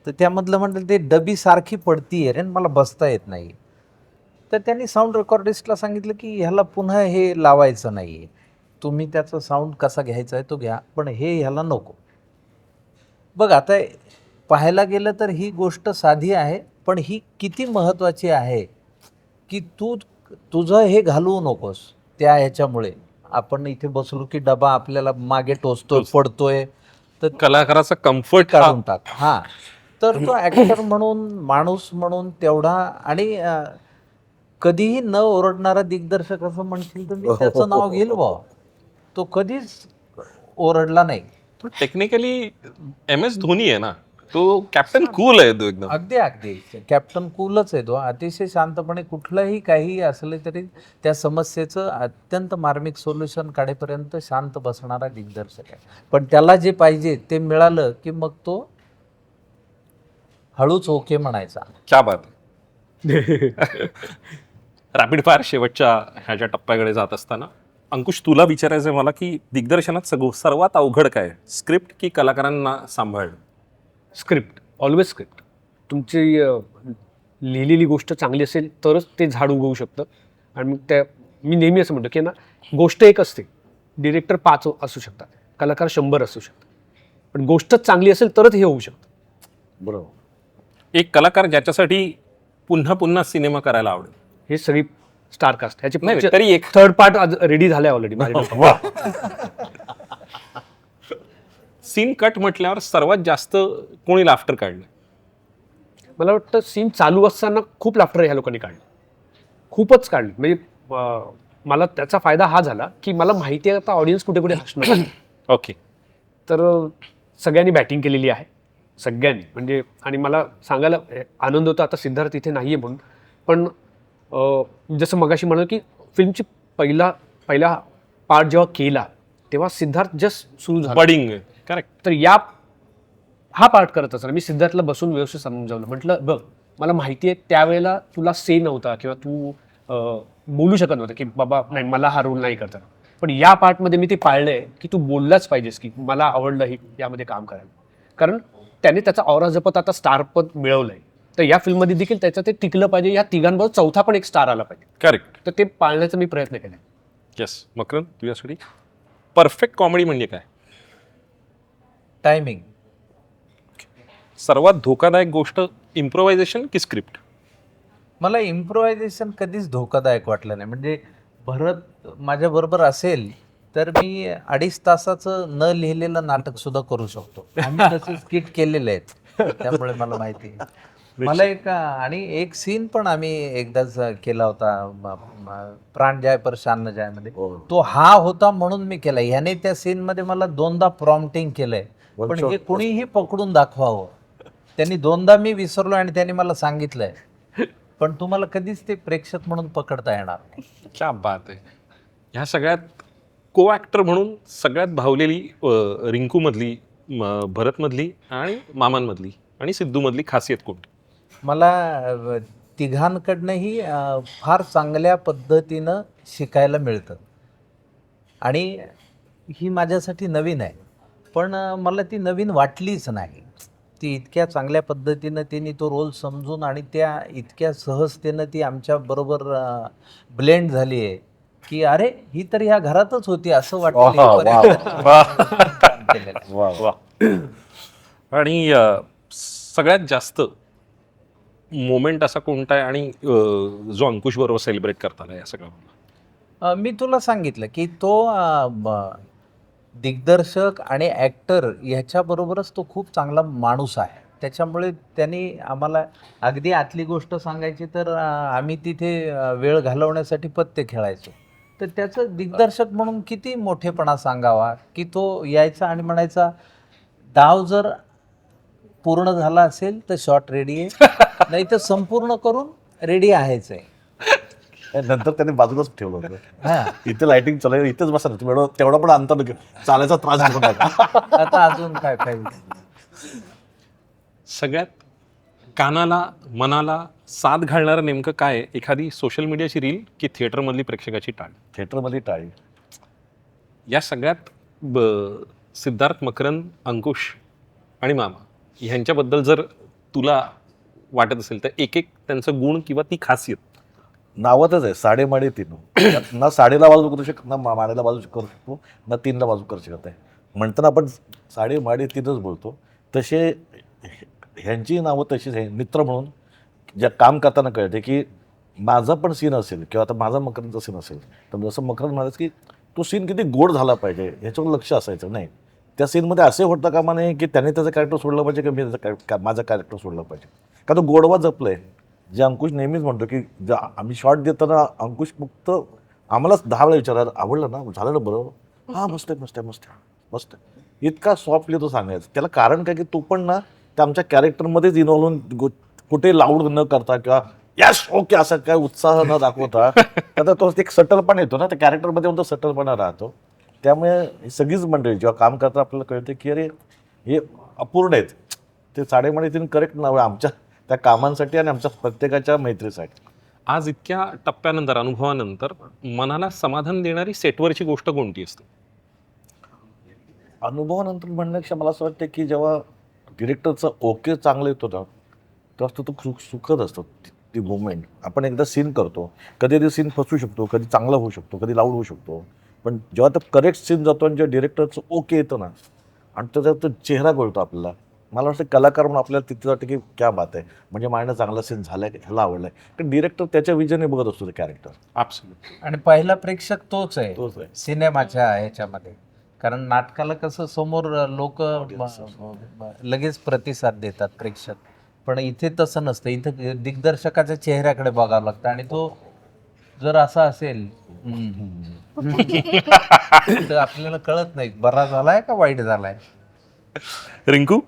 तर त्यामधलं म्हटलं ते डबी सारखी पडतीये रे, मला बसता येत नाही. तर त्यांनी साऊंड रेकॉर्डिस्टला सांगितलं की ह्याला पुन्हा हे लावायचं नाही, तुम्ही त्याचा साऊंड कसा घ्यायचा आहे तो घ्या, पण हे ह्याला नको. बघ आता पाहायला गेलं तर ही गोष्ट साधी आहे, पण ही किती महत्त्वाची आहे की तुझं हे घालवू नकोस. त्या ह्याच्यामुळे आपण इथे बसलो की डबा आपल्याला मागे टोचतोय, पडतोय, तर कलाकाराचा कम्फर्ट काढून टाक. हा, तर तो ॲक्टर म्हणून, माणूस म्हणून तेवढा, आणि कधीही न ओरडणारा दिग्दर्शक असं म्हणशील तर मी त्याचं नाव घेईल बा. तो कधीच ओरडला नाही. टेक्निकली MS धोनी आहे ना, तो कॅप्टन कूल आहे तो एकदम. अगदी कॅप्टन कूलच आहे तो. अतिशय शांतपणे कुठलंही काही असले तरी त्या समस्येचं अत्यंत मार्मिक सोल्युशन काढेपर्यंत शांत बसणारा दिग्दर्शक आहे. पण त्याला जे पाहिजे ते मिळालं की मग तो हळूच ओके म्हणायचा. क्या बात. रॅपिड फायर शेवटच्या ह्याच्या टप्प्याकडे जात असताना अंकुश, तुला विचारायचं आहे मला की दिग्दर्शनात सर्वात अवघड काय, स्क्रिप्ट की कलाकारांना सांभाळणं? Script, always script. तुमची लिहिलेली गोष्ट चांगली असेल तरच ते झाड उगवू शकतं. आणि मग मी नेहमी असं म्हणतो की ना, गोष्ट एक असते, डिरेक्टर 5 असू शकतात, कलाकार 100 असू शकतात, पण गोष्टच चांगली असेल तरच हे होऊ शकतं. बरोबर. एक कलाकार ज्याच्यासाठी पुन्हा पुन्हा सिनेमा करायला आवडेल. हे सगळी स्टारकास्ट, नाही, ह्याची तरी एक थर्ड पार्ट रेडी झालाय ऑलरेडी. सीन कट म्हटल्यावर सर्वात जास्त कोणी लाफ्टर काढलं? मला वाटतं सीन चालू असताना खूप लाफ्टर ह्या लोकांनी काढलं, खूपच काढलं. म्हणजे मला त्याचा फायदा हा झाला की मला माहिती आहे आता ऑडियन्स कुठे कुठे हसणार. ओके. तर सगळ्यांनी बॅटिंग केलेली आहे, सगळ्यांनी. म्हणजे आणि मला सांगायला आनंद होता आता सिद्धार्थ इथे नाहीये म्हणून, पण जसं मगाशी म्हणाल की फिल्मची पहिला पार्ट जेव्हा केला तेव्हा सिद्धार्थ जस्ट सुरू झाला. Budding correct. तर हा पार्ट करत असताना मी सिद्धार्थला बसून व्यवस्थित समजावलं. म्हटलं बघ, मला माहिती आहे त्यावेळेला तुला से नव्हता किंवा तू बोलू शकत नव्हतं की बाबा नाही मला हा रोल नाही करता, पण या पार्टमध्ये मी ते पाळलंय की तू बोललाच पाहिजेस की मला आवडलं हे यामध्ये काम करायला. कारण त्याने त्याचा औरा जपत आता स्टार पद मिळवलंय, तर या फिल्ममध्ये देखील त्याचं ते टिकलं पाहिजे. या तिघांबरोबर चौथा पण एक स्टार आला पाहिजे. करेक्ट. तर ते पाळण्याचा मी प्रयत्न केला. येस. मकरंद, तुझ्यासाठी परफेक्ट कॉमेडी म्हणजे काय? टायमिंग. सर्वात धोकादायक गोष्ट इम्प्रोव्हायझेशन की स्क्रिप्ट? मला इम्प्रोव्हायझेशन कधीच धोकादायक वाटलं नाही. म्हणजे भरत माझ्याबरोबर असेल तर मी 2.5 तासाचं न लिहिलेलं नाटक सुद्धा करू शकतो. आम्ही तसे स्किट केलेले आहेत, त्यामुळे मला माहिती आहे. मला आणि एक सीन पण आम्ही एकदाच केला होता प्राण जाय पर शान जायमध्ये. तो हा होता म्हणून मी केला. ह्याने त्या सीन मध्ये मला 2दा प्रॉम्प्टिंग केलंय, पण हे कुणीही पकडून दाखवावं. त्यांनी 2दा मी विसरलो आणि त्यांनी मला सांगितलंय, पण तुम्हाला कधीच ते प्रेक्षक म्हणून पकडता येणार नाही. क्या बात आहे. ह्या सगळ्यात को ॲक्टर म्हणून सगळ्यात भावलेली रिंकूमधली, भरतमधली आणि मामांमधली आणि सिद्धूमधली खासियत कोणती? मला तिघांकडनंही फार चांगल्या पद्धतीनं शिकायला मिळतं आणि ही माझ्यासाठी नवीन आहे, पण मला ती नवीन वाटलीच नाही. ती इतक्या चांगल्या पद्धतीनं त्यांनी तो रोल समजून आणि त्या इतक्या सहजतेनं ती आमच्याबरोबर ब्लेंड झाली आहे की अरे ही तर ह्या घरातच होती असं वाटलं. आणि सगळ्यात जास्त मोमेंट असा कोणता आहे आणि जो अंकुश बरोबर सेलिब्रेट करता आला या सगळ्या? मी तुला सांगितलं की तो दिग्दर्शक आणि ॲक्टर ह्याच्याबरोबरच तो खूप चांगला माणूस आहे. त्याच्यामुळे त्यांनी आम्हाला अगदी आतली गोष्ट सांगायची तर आम्ही तिथे वेळ घालवण्यासाठी पत्ते खेळायचो. तर त्याचं दिग्दर्शक म्हणून किती मोठेपणा सांगावा की तो यायचा आणि म्हणायचा डाव जर पूर्ण झाला असेल तर शॉट रेडी आहे, नाही तर संपूर्ण करून रेडी आहेच आहे. नंतर त्याने बाजूलाच ठेवलं होतं. हा, इथे लाइटिंग चालू इथेच बसा ना तुम्ही, तेवढा पण अंतर चालायचा त्रास घेऊ नका. आता अजून काय सगळ्यात कानाला मनाला साथ घालणारं नेमकं काय? एखादी सोशल मीडियाची रील की थिएटरमधली प्रेक्षकाची टाळ? थिएटरमध्ये टाळी. या सगळ्यात सिद्धार्थ, मकरंद, अंकुश आणि मामा ह्यांच्याबद्दल जर तुला वाटत असेल तर एक त्यांचं गुण किंवा ती खासियत. नावातच आहे साडेमाडे तीन. ना साडेला बाजू करू शकत, ना माडेला बाजू करू शकतो, ना 3ला बाजू करू शकत आहे. म्हणताना आपण साडेमाडे तीनच बोलतो. तसे ह्यांची नावं तशीच आहे. मित्र म्हणून ज्या काम करताना कळते की माझा पण सीन असेल किंवा आता माझा मकरंदचा सीन असेल तर जसं मकरंद म्हणायचं की तो सीन किती गोड झाला पाहिजे ह्याच्यावर लक्ष असायचं. नाही त्या सीनमध्ये असे होता कामा नये की त्याने त्याचं कॅरेक्टर सोडलं पाहिजे की मी माझं कॅरेक्टर सोडलं पाहिजे. का तो गोडवा जपलं आहे. जे अंकुश नेहमीच म्हणतो की आम्ही शॉट देताना अंकुश फक्त आम्हालाच 10 वेळा विचारायला आवडलं ना, झालं ना, बरोबर, हां मस्त आहे मस्त आहे मस्त आहे मस्त आहे, इतका सॉफ्टली तो सांगायचा. त्याला कारण काय की तो पण ना त्या आमच्या कॅरेक्टरमध्येच इन्व्हॉल्व होऊन कुठे लाऊड न करता किंवा यस ओके असं काय उत्साह न दाखवता आता तो एक सटलपणा येतो ना त्या कॅरेक्टरमध्ये, तो सटलपणा राहतो. त्यामुळे ही सगळीच मंडळी जेव्हा काम करता आपल्याला कळते की अरे हे अपूर्ण आहेत. ते साडेमाडे तीन करेक्ट नाव आहे आमच्या त्या कामांसाठी आणि आमच्या प्रत्येकाच्या मैत्रीसाठी. आज इतक्या टप्प्यानंतर, अनुभवानंतर मनाला समाधान देणारी सेटवरची गोष्ट कोणती असते? अनुभवानंतर म्हणण्यापेक्षा मला असं वाटतं की जेव्हा डिरेक्टरचं ओके चांगलं येतो ना तेव्हा तो सुखद असतो. ती मुवमेंट आपण एकदा सीन करतो, कधी ते सीन फसू शकतो, कधी चांगला होऊ शकतो, कधी लाऊड होऊ शकतो, पण जेव्हा तो करेक्ट सीन जातो आणि जेव्हा डिरेक्टरचं ओके येतं ना आणि त्याचा तो चेहरा कळतो आपल्याला, मला वाटतं कलाकार म्हणून आपल्याला तिथे वाटतं की क्या बात आहे, म्हणजे माझ्यानं चांगला सीन झाला आहे, ह्याला आवडला आहे. कारण डिरेक्टर त्याच्या विजनने बघत असतो ते कॅरेक्टर. ॲब्सोल्युटली. आणि पहिला प्रेक्षक तोच आहे तोच आहे. सिनेमाच्या ह्याच्यामध्ये. कारण नाटकाला कसं समोर लोक लगेच प्रतिसाद देतात प्रेक्षक, पण इथे तसं नसतं. इथं दिग्दर्शकाच्या चेहऱ्याकडे बघावं लागतं आणि तो जर असा असेल तर आपल्याला कळत नाही बरा झालाय का वाईट झालाय. रिंकू,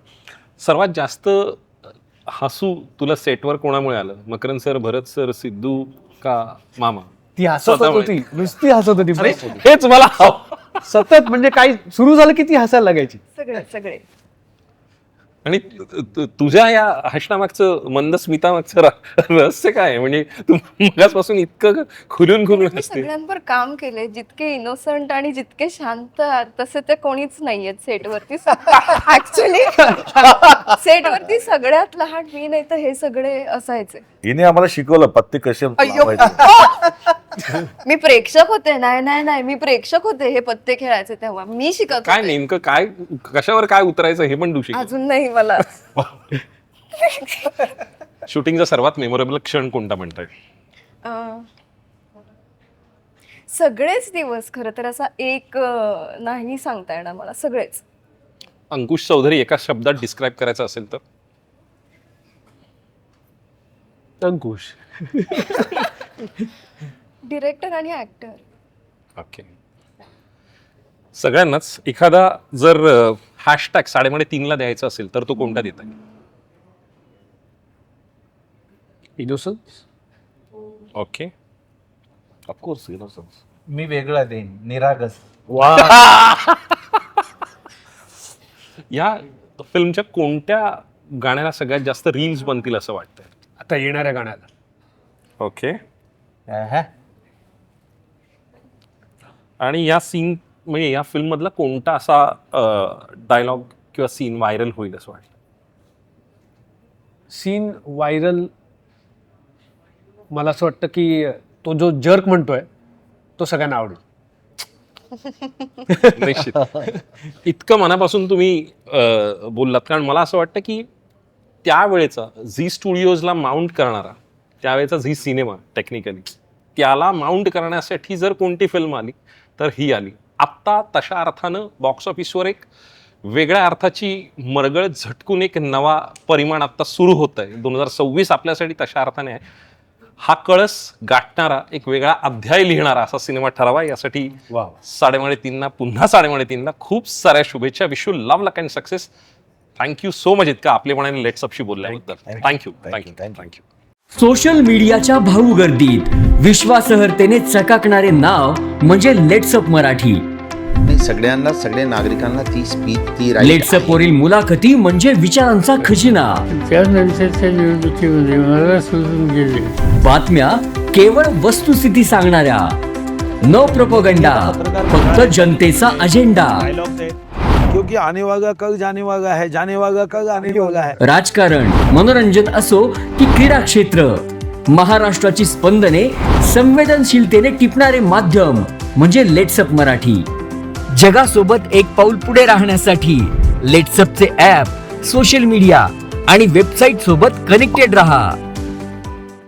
सर्वात जास्त हसू तुला सेटवर कोणामुळे आलं? मकरंद सर, भरत सर, सिद्धू का मामा? ती हसत स्वतःमुळे. होती, नुसती हसत होती अरे, बस. हेच मला हवं. सतत म्हणजे काही सुरू झालं की ती हसायला लागायची. सगळे सगळे आणि तुझ्या या हसण्यामागचं, मंद स्मितामागचं रहस्य काय आहे? म्हणजे तू मगासपासून इतकं खुलून मी हसते. सगळ्यांवर काम केले, जितके इनोसंट आणि जितके शांत तसे ते कोणीच नाहीयेत सेटवरती. ऍक्च्युली सेटवरती सगळ्यात लहान मी, नाही तर हे सगळे असायचे. हिने आम्हाला शिकवलं पत्ते कसे लावायचे. मी प्रेक्षक होते. नाही मी प्रेक्षक होते हे पत्ते खेळायचे तेव्हा. मी शिकत काय होते. नेमकं काय, कशावर काय उतरायचं हे पण तू शिक. अजून नाही मला. शूटिंगचा सर्वात मेमोरेबल क्षण कोणता म्हणताय? सगळेच दिवस खरं तर असा एक नाही सांगता येणार मला. सगळेच. अंकुश चौधरी एका शब्दात डिस्क्राईब करायचं असेल तर? अंकुश. डिरेक्टर आणि ऍक्टर. ओके. सगळ्यांनाच एखादा जर हॅशटॅग 3:30ला द्यायचा असेल तर तो कोणता देता येईल? इनोसन्स. ओके. Of course innocence. मी वेगळा देईन, निरागस. वा. या फिल्मच्या कोणत्या गाण्याला सगळ्यात जास्त रील्स बनतील असं वाटतंय? आता येणाऱ्या गाण्याला. ओके. अहं. आणि या सीन म्हणजे या फिल्म मधला कोणता असा डायलॉग किंवा सीन व्हायरल होईल असं वाटतं? सीन व्हायरल मला असं वाटतं की तो जो जर्क म्हणतोय तो सगळ्यांना आवडेल. निश्चित. इतकं मनापासून तुम्ही बोललात, कारण मला असं वाटतं की त्यावेळेचा झी स्टुडिओजला माउंट करणारा, त्यावेळेचा झी सिनेमा टेक्निकली त्याला माउंट करण्यासाठी जर कोणती फिल्म आली तर ही आली. आत्ता तशा अर्थानं बॉक्स ऑफिसवर एक वेगळ्या अर्थाची मरगळ झटकून एक नवा परिमाण आत्ता सुरू होत आहे. 2026 आपल्यासाठी तशा अर्थाने आहे. हा कळस गाठणारा, एक वेगळा अध्याय लिहिणारा असा सिनेमा ठरावा. यासाठी 3:30ला पुन्हा 3:30ला खूप साऱ्या शुभेच्छा. Wish you love, luck and success. Thank you so much इतका आपल्यापणाने लेट्स अपशी बोलल्याबद्दल. थँक्यू. सोशल मीडियाच्या भाऊ गर्दीत विश्वासार्हतेने चकाकणारे नाव म्हणजे लेट्सअप मराठी. सगळ्यांना, सगळ्या नागरिकांना ती स्पीच, ती लेट्सअप वरील मुलाखती म्हणजे विचारांचा खजिना. त्यानंतरच्या निवडणुकीमध्ये मला सोडून गेले. बातम्या केवळ वस्तुस्थिती सांगणाऱ्या, न प्रोपोगंडा, फक्त जनतेचा अजेंडा. क्योंकि आने वाला कल जाने वाला है, जाने वाला कल आने वाला है. राजकारण, मनोरंजन असो की क्रीडा क्षेत्र, महाराष्ट्राची स्पंदने संवेदनशीलतेने टिपणारे माध्यम म्हणजे लेट्सअप मराठी. जगासोबत एक पाऊल पुढे राहण्यासाठी लेट्सअपचे ॲप, सोशल मीडिया आणि वेबसाईट सोबत कनेक्टेड रहा.